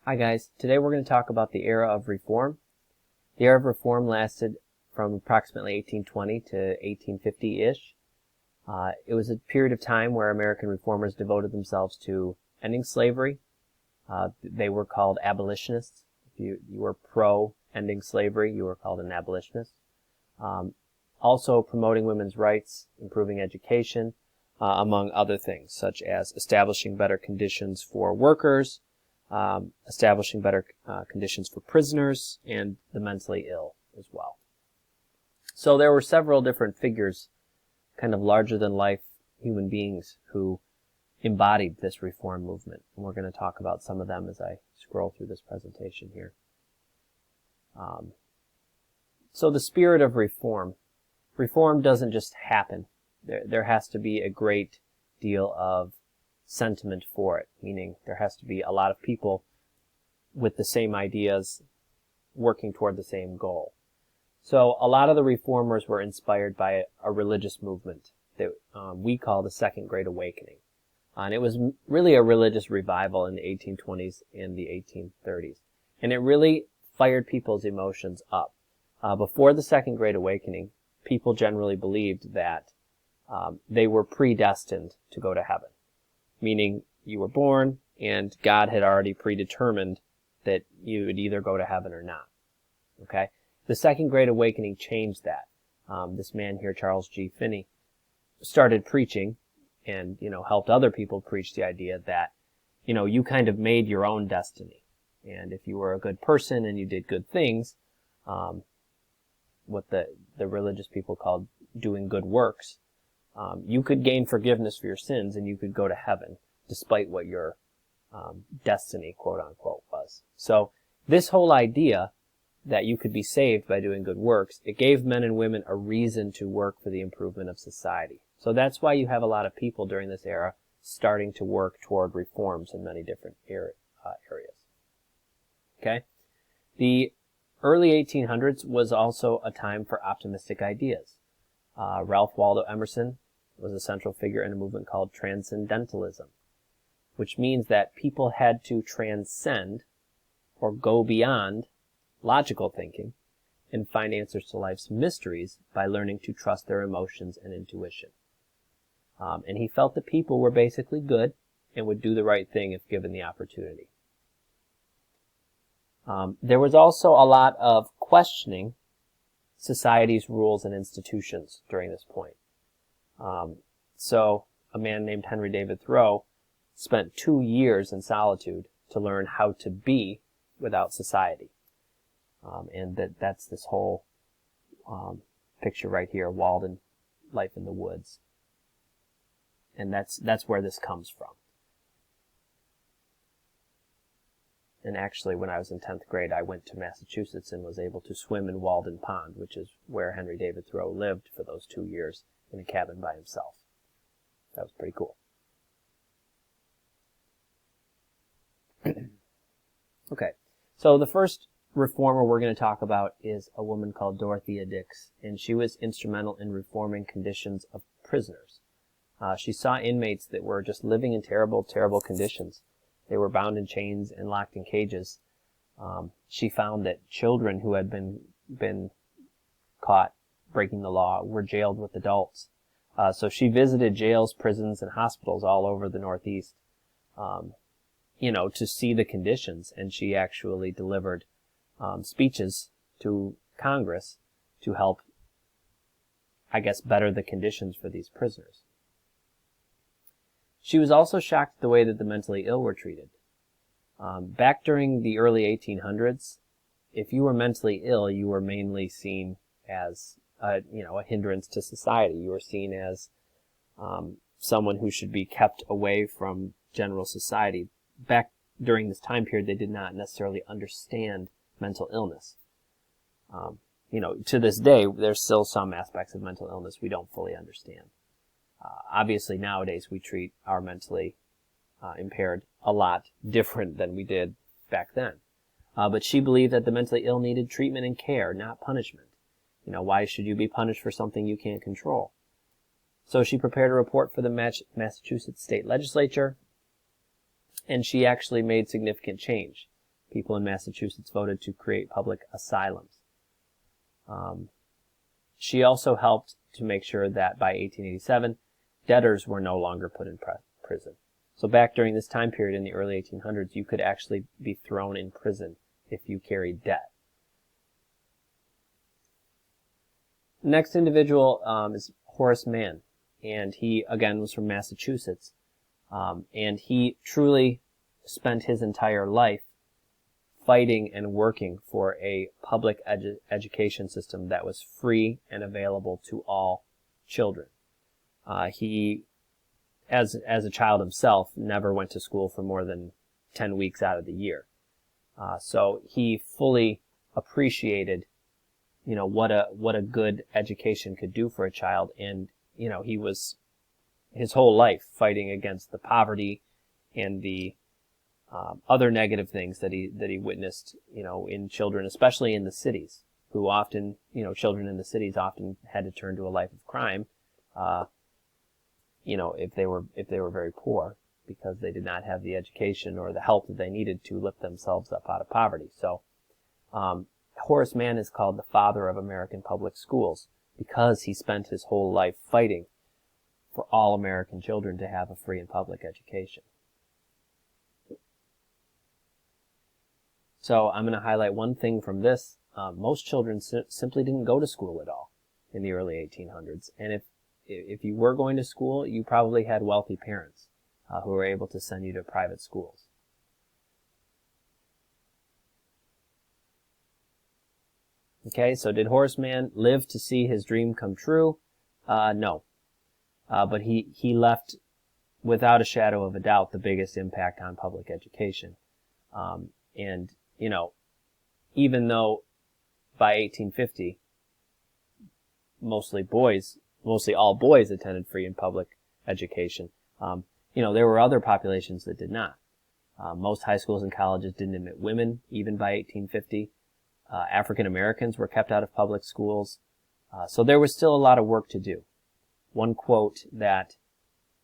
Hi guys, today we're going to talk about the era of reform. The era of reform lasted from approximately 1820 to 1850-ish. It was a period of time where American reformers devoted themselves to ending slavery. They were called abolitionists. If you were pro-ending slavery, you were called an abolitionist. Also promoting women's rights, improving education, among other things, such as establishing better conditions for workers, establishing better conditions for prisoners and the mentally ill as well. So there were several different figures, kind of larger-than-life human beings who embodied this reform movement. And we're going to talk about some of them as I scroll through this presentation here. So the spirit of reform. Reform doesn't just happen. There has to be a great deal of sentiment for it, meaning there has to be a lot of people with the same ideas working toward the same goal. So a lot of the reformers were inspired by a religious movement that we call the Second Great Awakening. And it was really a religious revival in the 1820s and the 1830s. And it really fired people's emotions up. Before the Second Great Awakening, people generally believed that they were predestined to go to heaven. Meaning you were born and God had already predetermined that you would either go to heaven or not. Okay? The Second Great Awakening changed that. This man here, Charles G. Finney, started preaching and, helped other people preach the idea that, you kind of made your own destiny. And if you were a good person and you did good things, what the religious people called doing good works, you could gain forgiveness for your sins and you could go to heaven despite what your destiny, quote unquote, was. So this whole idea that you could be saved by doing good works, it gave men and women a reason to work for the improvement of society. So that's why you have a lot of people during this era starting to work toward reforms in many different areas. Okay? The early 1800s was also a time for optimistic ideas. Ralph Waldo Emerson was a central figure in a movement called Transcendentalism, which means that people had to transcend or go beyond logical thinking and find answers to life's mysteries by learning to trust their emotions and intuition. And he felt that people were basically good and would do the right thing if given the opportunity. There was also a lot of questioning society's rules and institutions during this point. So a man named Henry David Thoreau spent 2 years in solitude to learn how to be without society. And that's this whole picture right here, Walden, Life in the Woods. And that's where this comes from. And actually, when I was in 10th grade, I went to Massachusetts and was able to swim in Walden Pond, which is where Henry David Thoreau lived for those 2 years in a cabin by himself. That was pretty cool. Okay, so the first reformer we're going to talk about is a woman called Dorothea Dix, and she was instrumental in reforming conditions of prisoners. She saw inmates that were just living in terrible, terrible conditions. They were bound in chains and locked in cages. She found that children who had been caught breaking the law were jailed with adults. So she visited jails, prisons, and hospitals all over the Northeast, to see the conditions. And she actually delivered speeches to Congress to help, better the conditions for these prisoners. She was also shocked at the way that the mentally ill were treated. Back during the early 1800s, if you were mentally ill, you were mainly seen as a hindrance to society. You were seen as someone who should be kept away from general society. Back during this time period, they did not necessarily understand mental illness. To this day, there's still some aspects of mental illness we don't fully understand. Obviously, nowadays, we treat our mentally impaired a lot different than we did back then. But she believed that the mentally ill needed treatment and care, not punishment. Why should you be punished for something you can't control? So she prepared a report for the Massachusetts state legislature, and she actually made significant change. people in Massachusetts voted to create public asylums. She also helped to make sure that by 1887, debtors were no longer put in prison. So back during this time period in the early 1800s, you could actually be thrown in prison if you carried debt. The next individual is Horace Mann, and he, again, was from Massachusetts, and he truly spent his entire life fighting and working for a public education system that was free and available to all children. He, as a child himself, never went to school for more than 10 weeks out of the year. So he fully appreciated, what a good education could do for a child, and, he was his whole life fighting against the poverty and the other negative things that he witnessed, in children, especially in the cities, who often, children in the cities often had to turn to a life of crime, if they were very poor, because they did not have the education or the help that they needed to lift themselves up out of poverty. So, Horace Mann is called the father of American public schools because he spent his whole life fighting for all American children to have a free and public education. So I'm going to highlight one thing from this. Most children simply didn't go to school at all in the early 1800s. And if you were going to school, you probably had wealthy parents who were able to send you to private schools. Okay, so did Horace Mann live to see his dream come true? No. But he left, without a shadow of a doubt, the biggest impact on public education. And even though by 1850, mostly all boys attended free and public education, there were other populations that did not. Most high schools and colleges didn't admit women, even by 1850. African Americans were kept out of public schools. So there was still a lot of work to do. One quote that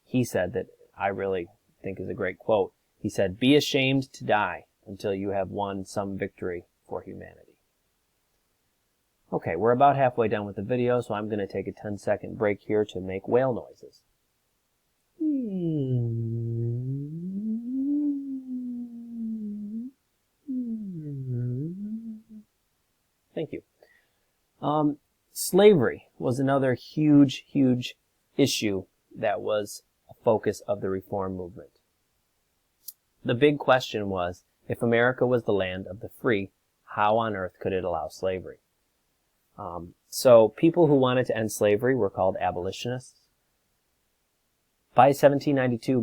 he said that I really think is a great quote, he said, "Be ashamed to die until you have won some victory for humanity." Okay, we're about halfway done with the video, so I'm going to take a 10-second break here to make whale noises. Thank you. Slavery was another huge, huge issue that was a focus of the reform movement. The big question was, if America was the land of the free, how on earth could it allow slavery? So people who wanted to end slavery were called abolitionists. By 1792,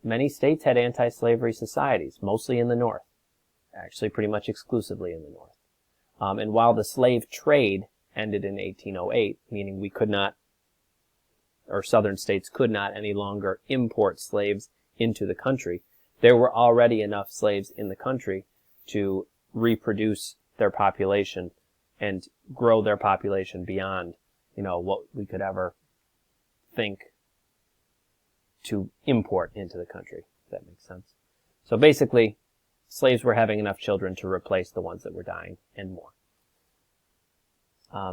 many states had anti-slavery societies, mostly in the North, actually pretty much exclusively in the North. And while the slave trade ended in 1808, meaning we could not, or southern states could not any longer import slaves into the country, there were already enough slaves in the country to reproduce their population and grow their population beyond, what we could ever think to import into the country, if that makes sense. So basically, slaves were having enough children to replace the ones that were dying and more.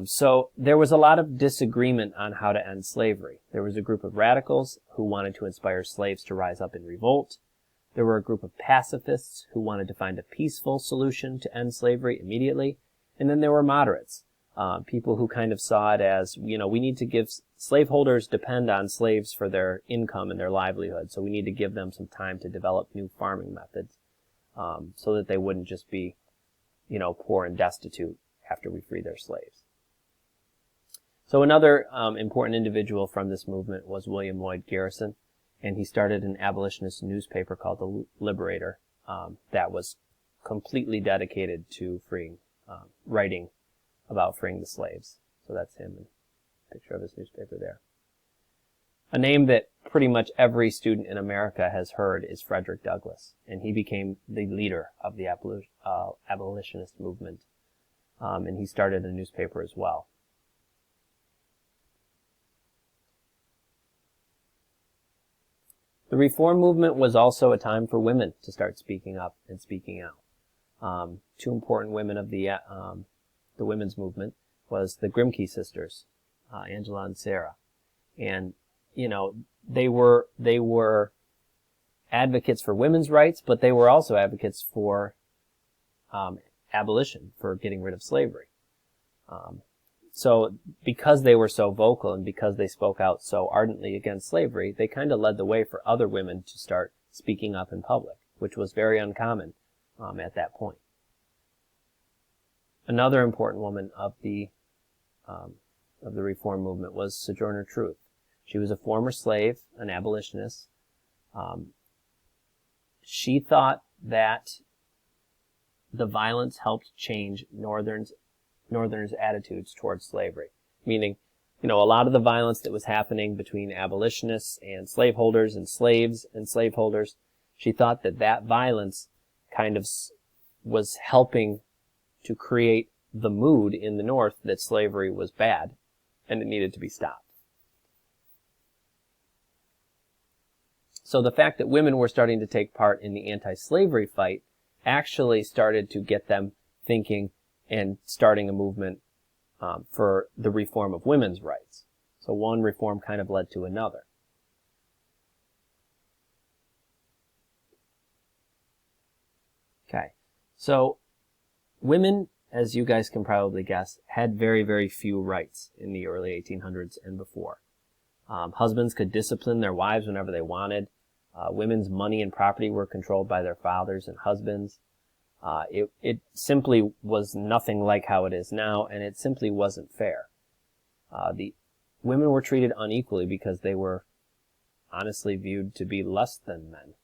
So there was a lot of disagreement on how to end slavery. There was a group of radicals who wanted to inspire slaves to rise up in revolt. There were a group of pacifists who wanted to find a peaceful solution to end slavery immediately. And then there were moderates, people who kind of saw it as, we need to give slaveholders depend on slaves for their income and their livelihood. So we need to give them some time to develop new farming methods so that they wouldn't just be, poor and destitute after we free their slaves. So another important individual from this movement was William Lloyd Garrison, and he started an abolitionist newspaper called The Liberator that was completely dedicated to writing about freeing the slaves. So that's him, and a picture of his newspaper there. A name that pretty much every student in America has heard is Frederick Douglass, and he became the leader of the abolitionist movement, and he started a newspaper as well. The reform movement was also a time for women to start speaking up and speaking out. two important women of the women's movement was the Grimke sisters, Angela and Sarah. And, you know, they were advocates for women's rights, but they were also advocates for abolition, for getting rid of slavery. So because they were so vocal and because they spoke out so ardently against slavery, they kind of led the way for other women to start speaking up in public, which was very uncommon at that point. Another important woman of the Reform movement was Sojourner Truth. She was a former slave, an abolitionist. She thought that the violence helped change Northerners' attitudes towards slavery. Meaning, you know, a lot of the violence that was happening between abolitionists and slaveholders and slaves and slaveholders, she thought that that violence kind of was helping to create the mood in the North that slavery was bad and it needed to be stopped. So the fact that women were starting to take part in the anti-slavery fight actually started to get them thinking and starting a movement for the reform of women's rights. So one reform kind of led to another. Okay, so women, as you guys can probably guess, had very, very few rights in the early 1800s and before. Husbands could discipline their wives whenever they wanted. Women's money and property were controlled by their fathers and husbands. It simply was nothing like how it is now, and it simply wasn't fair. The women were treated unequally because they were honestly viewed to be less than men,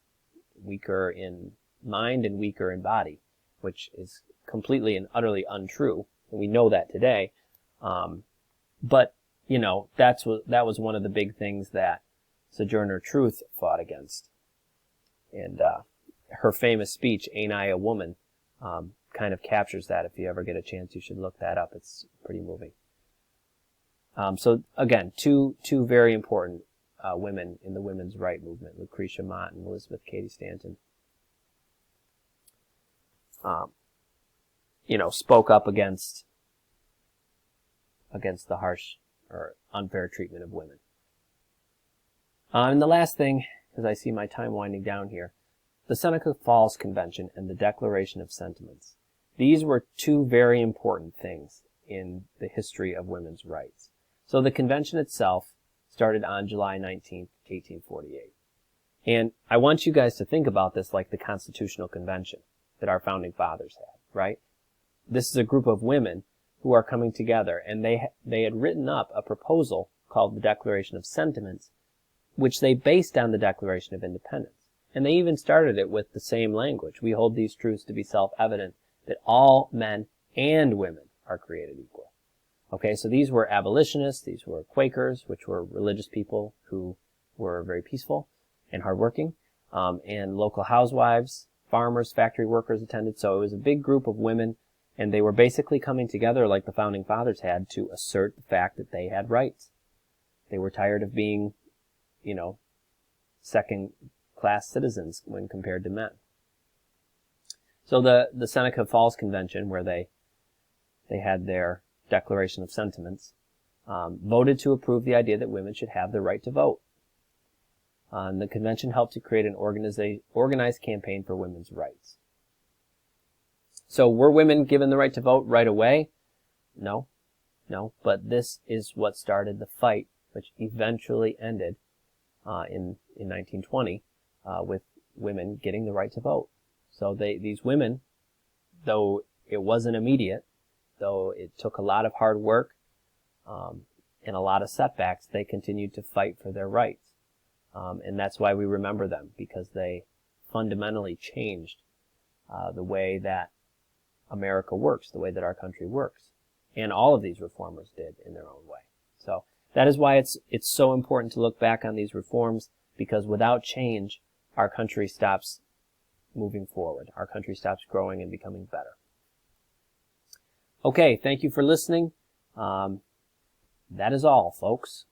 weaker in mind and weaker in body, which is completely and utterly untrue. And we know that today. But, you know, that was one of the big things that Sojourner Truth fought against. And her famous speech, "Ain't I a Woman?" kind of captures that. If you ever get a chance, you should look that up. It's pretty moving. So again, two very important women in the women's right movement, Lucretia Mott and Elizabeth Cady Stanton. You know, spoke up against the harsh or unfair treatment of women. And the last thing, because I see my time winding down here, the Seneca Falls Convention and the Declaration of Sentiments. These were two very important things in the history of women's rights. So the convention itself started on July 19th, 1848. And I want you guys to think about this like the Constitutional Convention that our founding fathers had, right? This is a group of women who are coming together, and they had written up a proposal called the Declaration of Sentiments, which they based on the Declaration of Independence. And they even started it with the same language. We hold these truths to be self-evident, that all men and women are created equal. Okay, so these were abolitionists, these were Quakers, which were religious people who were very peaceful and hardworking, and local housewives, farmers, factory workers attended. So it was a big group of women, and they were basically coming together like the founding fathers had to assert the fact that they had rights. They were tired of being, you know, second-class citizens when compared to men. So the Seneca Falls Convention, where they had their Declaration of Sentiments, voted to approve the idea that women should have the right to vote. And the convention helped to create an organized campaign for women's rights. So were women given the right to vote right away? No, but this is what started the fight, which eventually ended in 1920 with women getting the right to vote. So these women, though it wasn't immediate, though it took a lot of hard work and a lot of setbacks, they continued to fight for their rights. And that's why we remember them, because they fundamentally changed the way that America works, the way that our country works. And all of these reformers did in their own way. So that is why it's so important to look back on these reforms, because without change, our country stops moving forward. Our country stops growing and becoming better. Okay, thank you for listening. That is all, folks.